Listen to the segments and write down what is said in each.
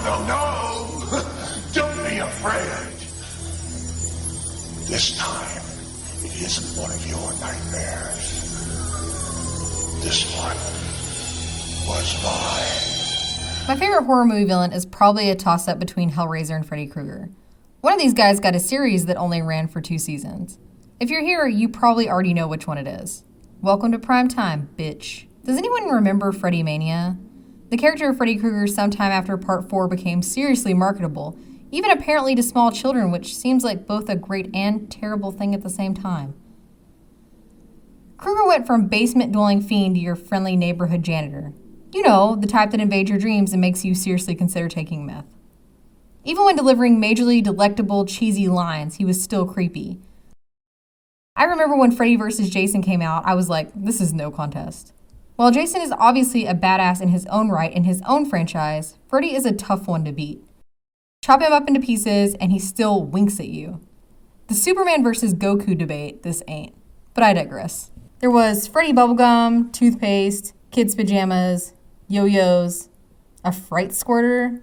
no! Don't be afraid. This time, it isn't one of your nightmares. This one was mine. My favorite horror movie villain is probably a toss-up between Hellraiser and Freddy Krueger. One of these guys got a series that only ran for 2 seasons. If you're here, you probably already know which one it is. Welcome to prime time, bitch. Does anyone remember Freddy Mania? The character of Freddy Krueger sometime after Part 4 became seriously marketable, even apparently to small children, which seems like both a great and terrible thing at the same time. Krueger went from basement-dwelling fiend to your friendly neighborhood janitor. You know, the type that invades your dreams and makes you seriously consider taking meth. Even when delivering majorly delectable, cheesy lines, he was still creepy. I remember when Freddy vs. Jason came out, I was like, this is no contest. While Jason is obviously a badass in his own right in his own franchise, Freddy is a tough one to beat. Chop him up into pieces and he still winks at you. The Superman vs. Goku debate, this ain't. But I digress. There was Freddy bubblegum, toothpaste, kids' pajamas, yo-yos, a fright squirter.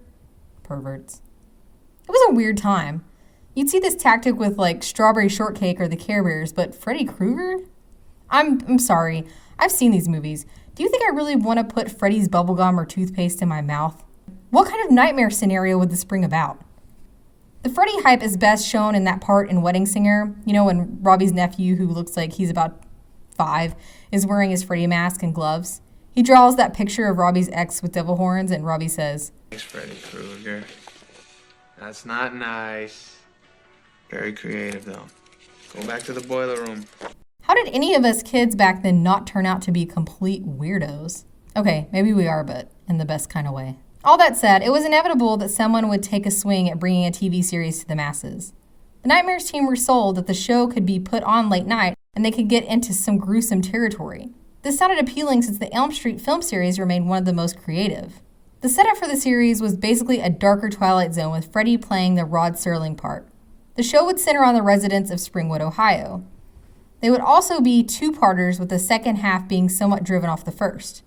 Perverts. It was a weird time. You'd see this tactic with like Strawberry Shortcake or the Care Bears, but Freddy Krueger? I'm sorry. I've seen these movies. Do you think I really want to put Freddy's bubblegum or toothpaste in my mouth? What kind of nightmare scenario would this bring about? The Freddy hype is best shown in that part in Wedding Singer, you know, when Robbie's nephew, who looks like he's about 5, is wearing his Freddy mask and gloves. He draws that picture of Robbie's ex with devil horns, and Robbie says, "Thanks, Freddy Krueger. That's not nice. Very creative, though. Go back to the boiler room." How did any of us kids back then not turn out to be complete weirdos? Okay, maybe we are, but in the best kind of way. All that said, it was inevitable that someone would take a swing at bringing a TV series to the masses. The Nightmares team were sold that the show could be put on late night and they could get into some gruesome territory. This sounded appealing since the Elm Street film series remained one of the most creative. The setup for the series was basically a darker Twilight Zone with Freddy playing the Rod Serling part. The show would center on the residents of Springwood, Ohio. They would also be 2-parters with the second half being somewhat driven off the first.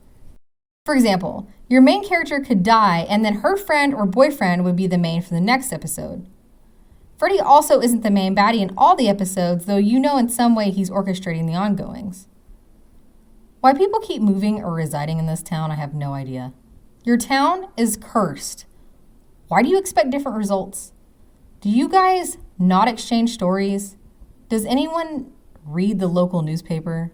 For example, your main character could die and then her friend or boyfriend would be the main for the next episode. Freddy also isn't the main baddie in all the episodes, though you know in some way he's orchestrating the ongoings. Why people keep moving or residing in this town, I have no idea. Your town is cursed. Why do you expect different results? Do you guys not exchange stories? Does anyone read the local newspaper?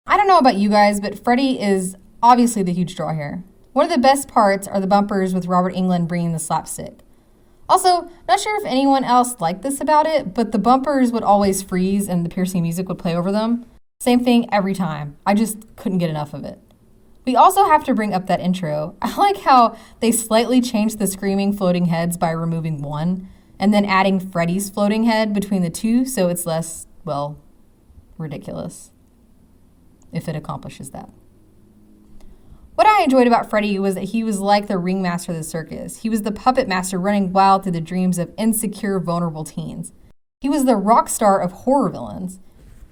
I don't know about you guys, but Freddy is obviously the huge draw here. One of the best parts are the bumpers with Robert Englund bringing the slapstick. Also, not sure if anyone else liked this about it, but the bumpers would always freeze and the piercing music would play over them. Same thing every time. I just couldn't get enough of it. We also have to bring up that intro. I like how they slightly changed the screaming floating heads by removing one and then adding Freddy's floating head between the two so it's less, well, ridiculous. If it accomplishes that. What I enjoyed about Freddy was that he was like the ringmaster of the circus. He was the puppet master running wild through the dreams of insecure, vulnerable teens. He was the rock star of horror villains.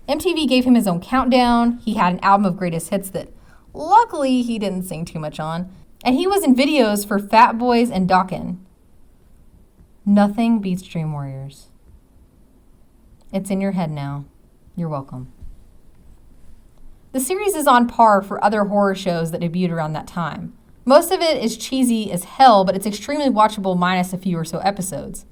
MTV gave him his own countdown. He had an album of greatest hits that luckily he didn't sing too much on. And he was in videos for Fat Boys and Dokken. Nothing beats Dream Warriors. It's in your head now. You're welcome. The series is on par for other horror shows that debuted around that time. Most of it is cheesy as hell, but it's extremely watchable minus a few or so episodes.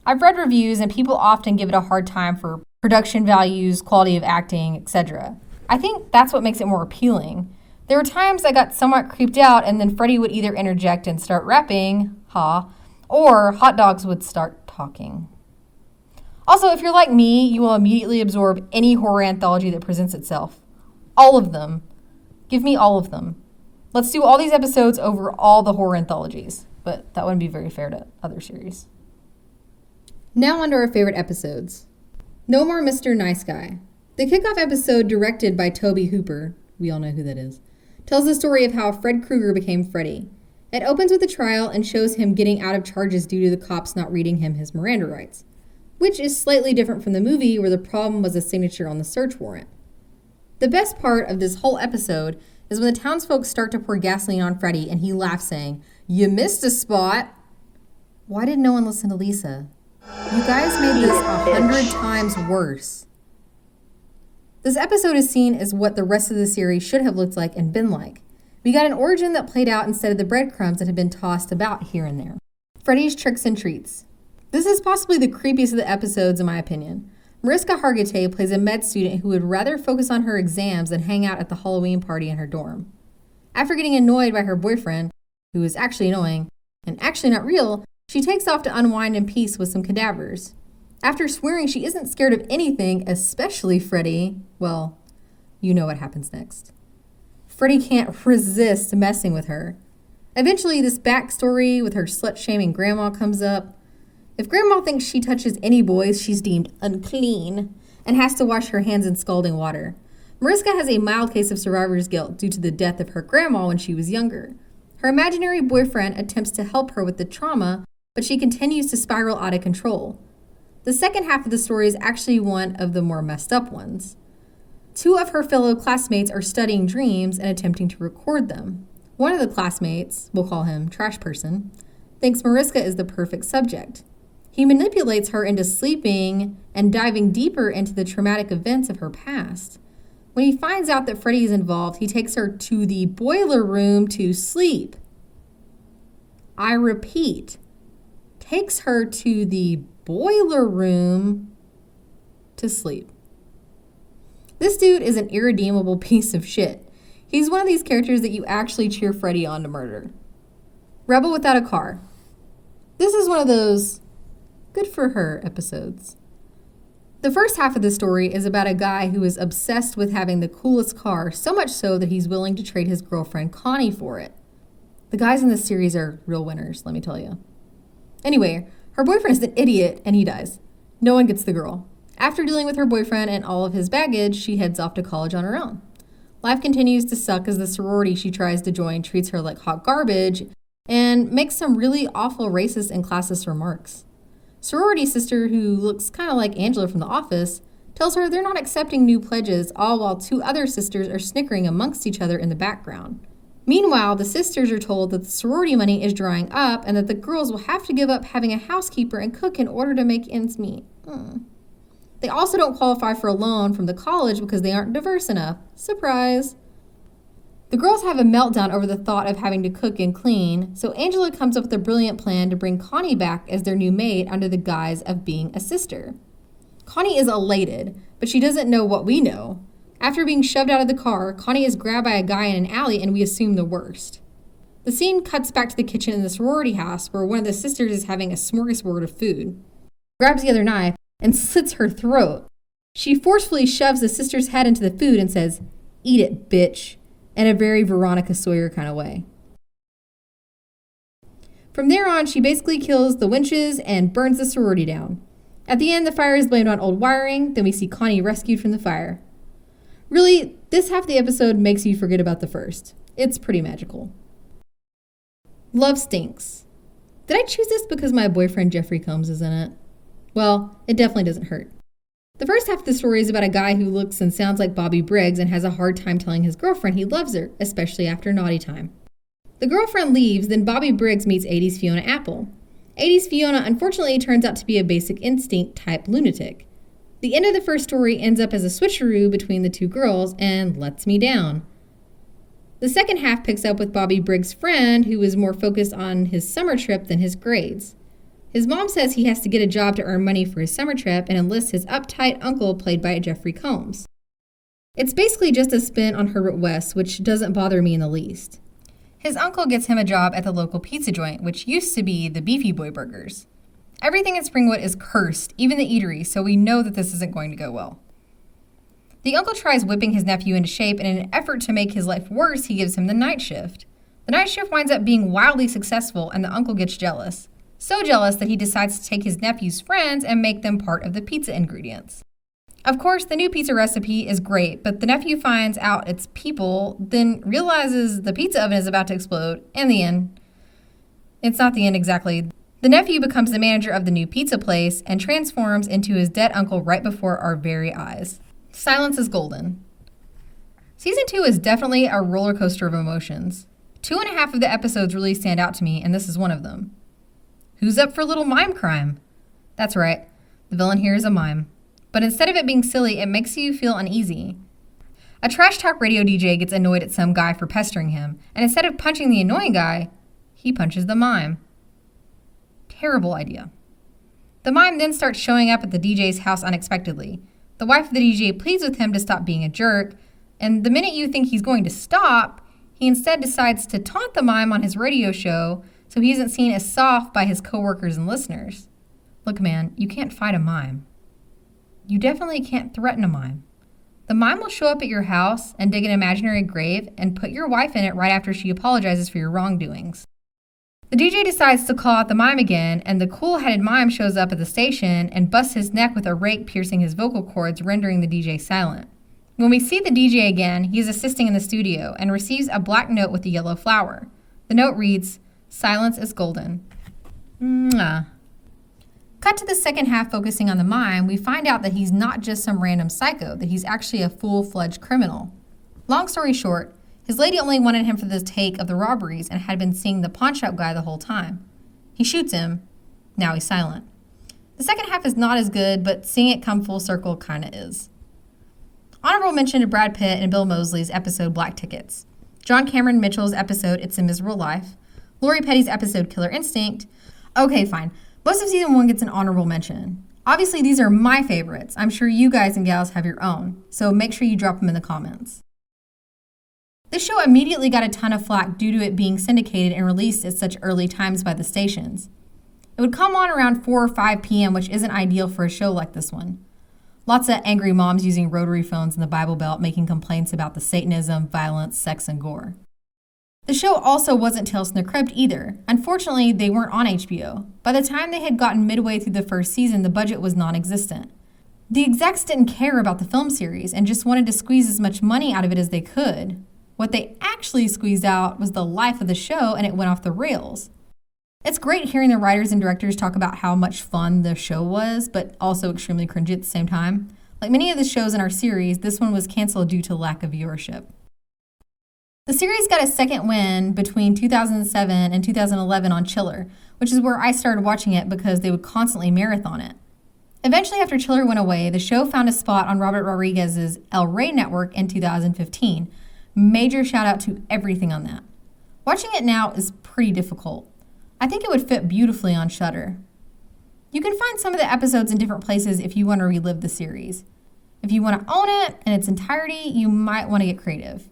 I've read reviews and people often give it a hard time for production values, quality of acting, etc. I think that's what makes it more appealing. There were times I got somewhat creeped out and then Freddy would either interject and start rapping, or hot dogs would start talking. Also, if you're like me, you will immediately absorb any horror anthology that presents itself. All of them. Give me all of them. Let's do all these episodes over all the horror anthologies, but that wouldn't be very fair to other series. Now on to our favorite episodes. No More Mr. Nice Guy. The kickoff episode, directed by Tobe Hooper, we all know who that is, tells the story of how Fred Krueger became Freddy. It opens with a trial and shows him getting out of charges due to the cops not reading him his Miranda rights, which is slightly different from the movie where the problem was a signature on the search warrant. The best part of this whole episode is when the townsfolk start to pour gasoline on Freddy and he laughs saying, "You missed a spot." Why did no one listen to Lisa? You guys made this 100 times worse. This episode is seen as what the rest of the series should have looked like and been like. We got an origin that played out instead of the breadcrumbs that had been tossed about here and there. Freddy's Tricks and Treats. This is possibly the creepiest of the episodes in my opinion. Mariska Hargitay plays a med student who would rather focus on her exams than hang out at the Halloween party in her dorm. After getting annoyed by her boyfriend, who is actually annoying and actually not real, she takes off to unwind in peace with some cadavers. After swearing she isn't scared of anything, especially Freddy, well, you know what happens next. Freddy can't resist messing with her. Eventually, this backstory with her slut-shaming grandma comes up. If grandma thinks she touches any boys, she's deemed unclean and has to wash her hands in scalding water. Mariska has a mild case of survivor's guilt due to the death of her grandma when she was younger. Her imaginary boyfriend attempts to help her with the trauma, but she continues to spiral out of control. The second half of the story is actually one of the more messed up ones. 2 of her fellow classmates are studying dreams and attempting to record them. One of the classmates, we'll call him Trash Person, thinks Mariska is the perfect subject. He manipulates her into sleeping and diving deeper into the traumatic events of her past. When he finds out that Freddy is involved, he takes her to the boiler room to sleep. I repeat, takes her to the boiler room to sleep. This dude is an irredeemable piece of shit. He's one of these characters that you actually cheer Freddy on to murder. Rebel Without a Car. This is one of those good for her episodes. The first half of the story is about a guy who is obsessed with having the coolest car, so much so that he's willing to trade his girlfriend Connie for it. The guys in this series are real winners, let me tell you. Anyway, her boyfriend is an idiot and he dies. No one gets the girl. After dealing with her boyfriend and all of his baggage, she heads off to college on her own. Life continues to suck as the sorority she tries to join treats her like hot garbage and makes some really awful racist and classist remarks. Sorority sister, who looks kind of like Angela from The Office, tells her they're not accepting new pledges, all while 2 other sisters are snickering amongst each other in the background. Meanwhile, the sisters are told that the sorority money is drying up and that the girls will have to give up having a housekeeper and cook in order to make ends meet. They also don't qualify for a loan from the college because they aren't diverse enough. Surprise! The girls have a meltdown over the thought of having to cook and clean, so Angela comes up with a brilliant plan to bring Connie back as their new maid under the guise of being a sister. Connie is elated, but she doesn't know what we know. After being shoved out of the car, Connie is grabbed by a guy in an alley and we assume the worst. The scene cuts back to the kitchen in the sorority house where one of the sisters is having a smorgasbord of food. Grabs the other knife and slits her throat. She forcefully shoves the sister's head into the food and says, "Eat it, bitch," in a very Veronica Sawyer kind of way. From there on, she basically kills the winches and burns the sorority down. At the end, the fire is blamed on old wiring, then we see Connie rescued from the fire. Really, this half of the episode makes you forget about the first. It's pretty magical. Love Stinks. Did I choose this because my boyfriend Jeffrey Combs is in it? Well, it definitely doesn't hurt. The first half of the story is about a guy who looks and sounds like Bobby Briggs and has a hard time telling his girlfriend he loves her, especially after naughty time. The girlfriend leaves, then Bobby Briggs meets 80s Fiona Apple. 80s Fiona unfortunately turns out to be a Basic Instinct type lunatic. The end of the first story ends up as a switcheroo between the 2 girls and lets me down. The second half picks up with Bobby Briggs' friend, who is more focused on his summer trip than his grades. His mom says he has to get a job to earn money for his summer trip and enlists his uptight uncle played by Jeffrey Combs. It's basically just a spin on Herbert West, which doesn't bother me in the least. His uncle gets him a job at the local pizza joint, which used to be the Beefy Boy Burgers. Everything in Springwood is cursed, even the eatery, so we know that this isn't going to go well. The uncle tries whipping his nephew into shape, and in an effort to make his life worse, he gives him the night shift. The night shift winds up being wildly successful, and the uncle gets jealous. So jealous that he decides to take his nephew's friends and make them part of the pizza ingredients. Of course, the new pizza recipe is great, but the nephew finds out it's people, then realizes the pizza oven is about to explode, and the end. It's not the end exactly. The nephew becomes the manager of the new pizza place and transforms into his dead uncle right before our very eyes. Silence is golden. Season 2 is definitely a roller coaster of emotions. 2.5 of the episodes really stand out to me, and this is one of them. Who's up for a little mime crime? That's right. The villain here is a mime. But instead of it being silly, it makes you feel uneasy. A trash talk radio DJ gets annoyed at some guy for pestering him, and instead of punching the annoying guy, he punches the mime. Terrible idea. The mime then starts showing up at the DJ's house unexpectedly. The wife of the DJ pleads with him to stop being a jerk, and the minute you think he's going to stop, he instead decides to taunt the mime on his radio show so he isn't seen as soft by his coworkers and listeners. Look, man, you can't fight a mime. You definitely can't threaten a mime. The mime will show up at your house and dig an imaginary grave and put your wife in it right after she apologizes for your wrongdoings. The DJ decides to call out the mime again, and the cool-headed mime shows up at the station and busts his neck with a rake piercing his vocal cords, rendering the DJ silent. When we see the DJ again, he is assisting in the studio and receives a black note with a yellow flower. The note reads, "Silence is golden." Mwah. Cut to the second half focusing on the mime, we find out that he's not just some random psycho, that he's actually a full-fledged criminal. Long story short, his lady only wanted him for the take of the robberies and had been seeing the pawnshop guy the whole time. He shoots him. Now he's silent. The second half is not as good, but seeing it come full circle kinda is. Honorable mention to Brad Pitt and Bill Moseley's episode Black Tickets, John Cameron Mitchell's episode It's a Miserable Life, Lori Petty's episode Killer Instinct. Okay, fine. Most of season 1 gets an honorable mention. Obviously, these are my favorites. I'm sure you guys and gals have your own, so make sure you drop them in the comments. This show immediately got a ton of flack due to it being syndicated and released at such early times by the stations. It would come on around 4 or 5 p.m., which isn't ideal for a show like this one. Lots of angry moms using rotary phones in the Bible Belt making complaints about the Satanism, violence, sex, and gore. The show also wasn't Tales from the Crypt either. Unfortunately, they weren't on HBO. By the time they had gotten midway through the first season, the budget was non-existent. The execs didn't care about the film series and just wanted to squeeze as much money out of it as they could. What they actually squeezed out was the life of the show, and it went off the rails. It's great hearing the writers and directors talk about how much fun the show was, but also extremely cringy at the same time. Like many of the shows in our series, this one was canceled due to lack of viewership. The series got a second win between 2007 and 2011 on Chiller, which is where I started watching it because they would constantly marathon it. Eventually, after Chiller went away, the show found a spot on Robert Rodriguez's El Rey network in 2015. Major shout out to everything on that. Watching it now is pretty difficult. I think it would fit beautifully on Shudder. You can find some of the episodes in different places if you want to relive the series. If you want to own it in its entirety, you might want to get creative.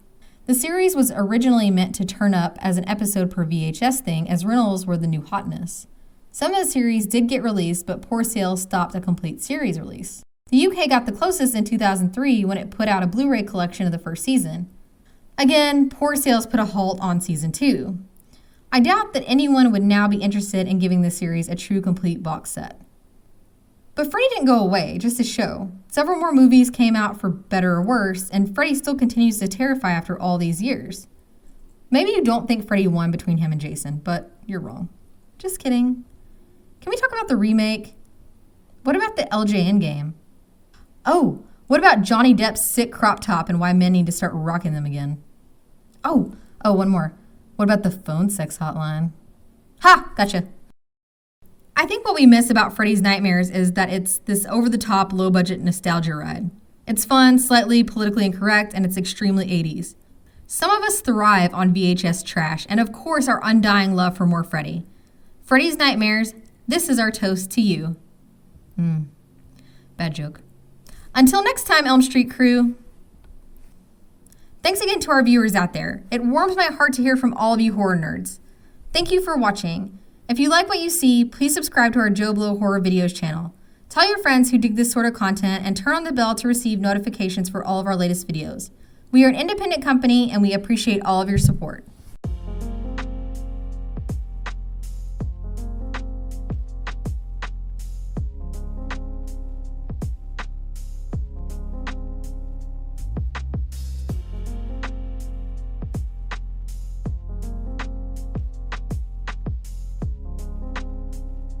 The series was originally meant to turn up as an episode per VHS thing, as rentals were the new hotness. Some of the series did get released, but poor sales stopped a complete series release. The UK got the closest in 2003 when it put out a Blu-ray collection of the first season. Again, poor sales put a halt on season 2. I doubt that anyone would now be interested in giving the series a true complete box set. But Freddy didn't go away, just a show. Several more movies came out for better or worse, and Freddy still continues to terrify after all these years. Maybe you don't think Freddy won between him and Jason, but you're wrong. Just kidding. Can we talk about the remake? What about the LJN game? Oh, what about Johnny Depp's sick crop top and why men need to start rocking them again? Oh, one more. What about the phone sex hotline? Ha! Gotcha. I think what we miss about Freddy's Nightmares is that it's this over-the-top, low-budget nostalgia ride. It's fun, slightly politically incorrect, and it's extremely 80s. Some of us thrive on VHS trash, and of course our undying love for more Freddy. Freddy's Nightmares, this is our toast to you. Bad joke. Until next time, Elm Street crew. Thanks again to our viewers out there. It warms my heart to hear from all of you horror nerds. Thank you for watching. If you like what you see, please subscribe to our JoBlo Horror Videos channel. Tell your friends who dig this sort of content and turn on the bell to receive notifications for all of our latest videos. We are an independent company and we appreciate all of your support.